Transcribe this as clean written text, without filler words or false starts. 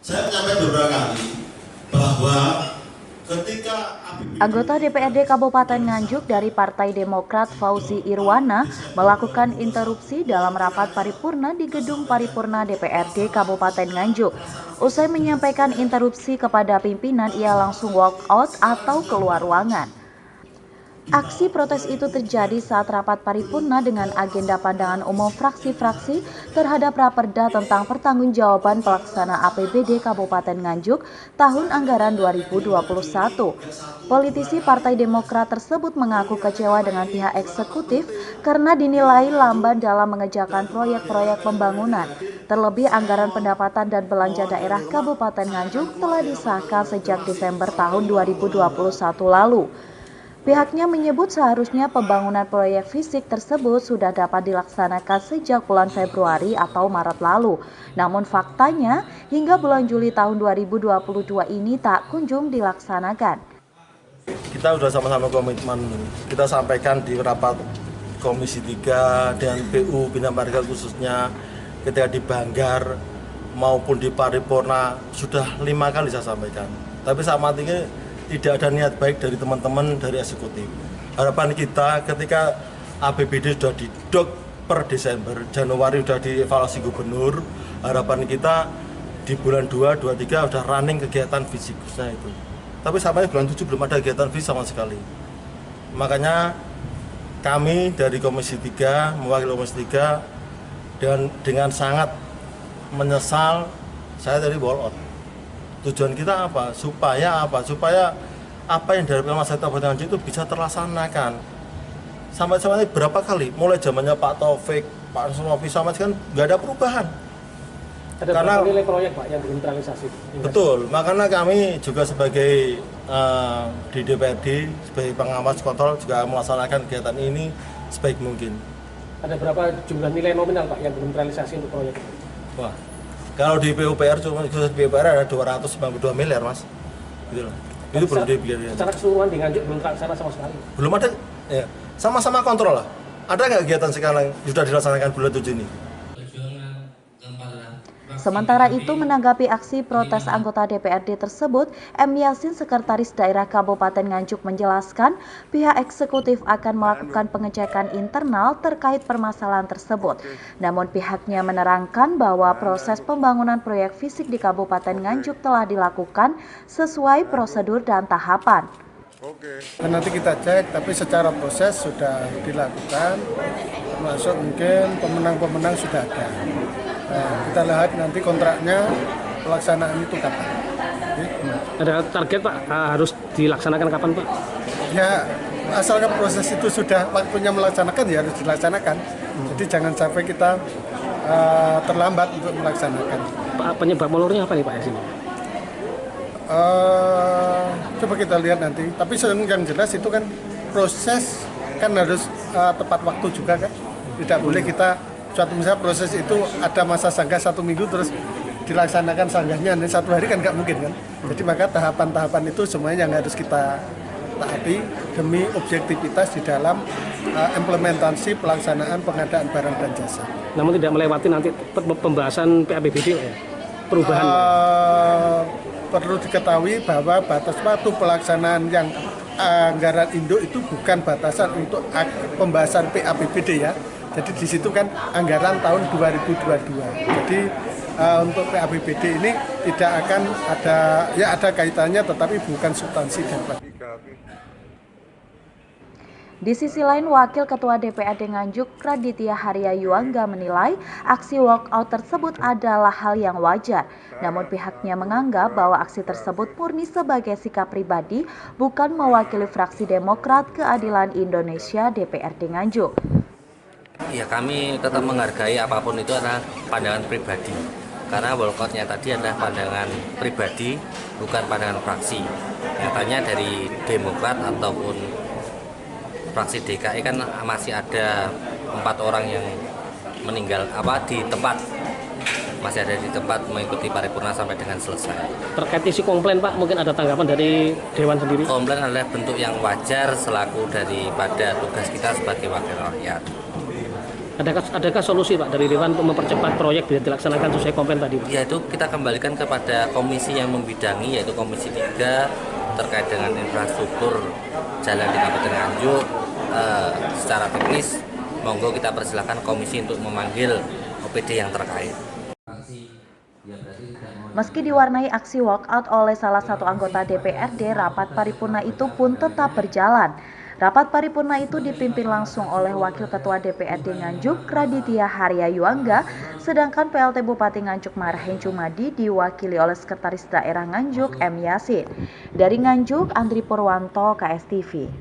Saya menyampaikan beberapa kali bahwa ketika Anggota DPRD Kabupaten Nganjuk dari Partai Demokrat Fauzi Irwana melakukan interupsi dalam rapat paripurna di gedung paripurna DPRD Kabupaten Nganjuk. Usai menyampaikan interupsi kepada pimpinan, ia langsung walk out atau keluar ruangan. Aksi protes itu terjadi saat rapat paripurna dengan agenda pandangan umum fraksi-fraksi terhadap Raperda tentang pertanggungjawaban pelaksana APBD Kabupaten Nganjuk tahun anggaran 2021. Politisi Partai Demokrat tersebut mengaku kecewa dengan pihak eksekutif karena dinilai lamban dalam mengerjakan proyek-proyek pembangunan. Terlebih anggaran pendapatan dan belanja daerah Kabupaten Nganjuk telah disahkan sejak Desember tahun 2021 lalu. Pihaknya menyebut seharusnya pembangunan proyek fisik tersebut sudah dapat dilaksanakan sejak bulan Februari atau Maret lalu. Namun faktanya hingga bulan Juli tahun 2022 ini tak kunjung dilaksanakan. Kita sudah sama-sama komitmen, kita sampaikan di rapat Komisi 3 dan PU Bina Marga khususnya ketika di Banggar maupun di Paripurna sudah 5 kali saya sampaikan. Tapi sama ini tidak ada niat baik dari teman-teman dari eksekutif. Harapan kita ketika APBD sudah didok per Desember, Januari sudah dievaluasi gubernur, harapan kita di bulan 2, 23 sudah running kegiatan fisiknya itu. Tapi sampai bulan 7 belum ada kegiatan fisik sama sekali. Makanya kami dari Komisi 3, mewakili Komisi 3, dan dengan sangat menyesal, saya dari wall out. Tujuan kita apa? Supaya apa yang dari masyarakat Kabupaten Nganjuk itu bisa terlaksanakan. Sampai berapa kali? Mulai zamannya Pak Taufik, Pak Sunopi sama kan nggak ada perubahan. Karena nilai proyek Pak yang diinteralisasi. Betul, makanya kami juga sebagai di DPRD sebagai pengawas kontrol juga melaksanakan kegiatan ini sebaik mungkin. Ada berapa jumlah nilai nominal Pak yang diinteralisasi untuk proyek itu? Wah, kalau di PUPR cuma khusus PUPR ada 292 miliar mas, gitu loh. Itu belum dibiayain. Secara keseluruhan di Nganjuk belum terlaksana sama sekali. Belum ada, ya. Sama-sama kontrol lah. Ada nggak kegiatan sekarang sudah dilaksanakan bulan 7 ini? Sementara itu, menanggapi aksi protes anggota DPRD tersebut, M. Yasin, Sekretaris Daerah Kabupaten Nganjuk menjelaskan pihak eksekutif akan melakukan pengecekan internal terkait permasalahan tersebut. Namun pihaknya menerangkan bahwa proses pembangunan proyek fisik di Kabupaten Nganjuk telah dilakukan sesuai prosedur dan tahapan. Nanti kita cek, tapi secara proses sudah dilakukan, termasuk mungkin pemenang-pemenang sudah ada. Nah, kita lihat nanti kontraknya pelaksanaan itu kapan. Ada target Pak, harus dilaksanakan kapan Pak? Ya, asalkan proses itu sudah waktunya melaksanakan ya harus dilaksanakan. Jadi jangan sampai kita terlambat untuk melaksanakan. Pak, penyebab molornya apa nih Pak Yasin? Coba kita lihat nanti. Tapi yang jelas itu kan proses kan harus tepat waktu juga kan. Tidak boleh kita suatu misalnya proses itu ada masa sanggah 1 minggu terus dilaksanakan sanggahnya 1 hari kan nggak mungkin kan. Jadi maka tahapan-tahapan itu semuanya yang harus kita taati demi objektivitas di dalam implementasi pelaksanaan pengadaan barang dan jasa. Namun tidak melewati nanti pembahasan PAPBD ya? Perubahan. Perlu diketahui bahwa batas waktu pelaksanaan yang anggaran induk itu bukan batasan untuk pembahasan PAPBD ya. Jadi di situ kan anggaran tahun 2022. Jadi untuk PAPBD ini tidak akan ada kaitannya tetapi bukan substansi dapat. Di sisi lain, Wakil Ketua DPRD Nganjuk Raditya Harya Yuangga menilai aksi walkout tersebut adalah hal yang wajar. Namun pihaknya menganggap bahwa aksi tersebut murni sebagai sikap pribadi, bukan mewakili fraksi Demokrat Keadilan Indonesia DPRD Nganjuk. Ya, kami tetap menghargai apapun itu adalah pandangan pribadi. Karena walkoutnya tadi adalah pandangan pribadi, bukan pandangan fraksi. Nyatanya dari Demokrat ataupun fraksi DKI kan masih ada 4 orang yang meninggal di tempat, masih ada di tempat mengikuti paripurna sampai dengan selesai. Terkait isi komplain Pak, mungkin ada tanggapan dari Dewan sendiri? Komplain adalah bentuk yang wajar selaku daripada tugas kita sebagai wakil rakyat. Adakah solusi Pak dari Dewan untuk mempercepat proyek bisa dilaksanakan sesuai komplain tadi Pak? Ya itu kita kembalikan kepada komisi yang membidangi yaitu Komisi 3 terkait dengan infrastruktur jalan di Kabupaten Nganjuk. Secara teknis monggo kita persilakan komisi untuk memanggil OPD yang terkait. Meski diwarnai aksi walkout oleh salah satu anggota DPRD, rapat paripurna itu pun tetap berjalan. Rapat paripurna itu dipimpin langsung oleh Wakil Ketua DPRD Nganjuk, Raditya Harya Yuangga, sedangkan PLT Bupati Nganjuk Marhen Cumadi diwakili oleh Sekretaris Daerah Nganjuk, M. Yasin. Dari Nganjuk, Andri Purwanto, KSTV.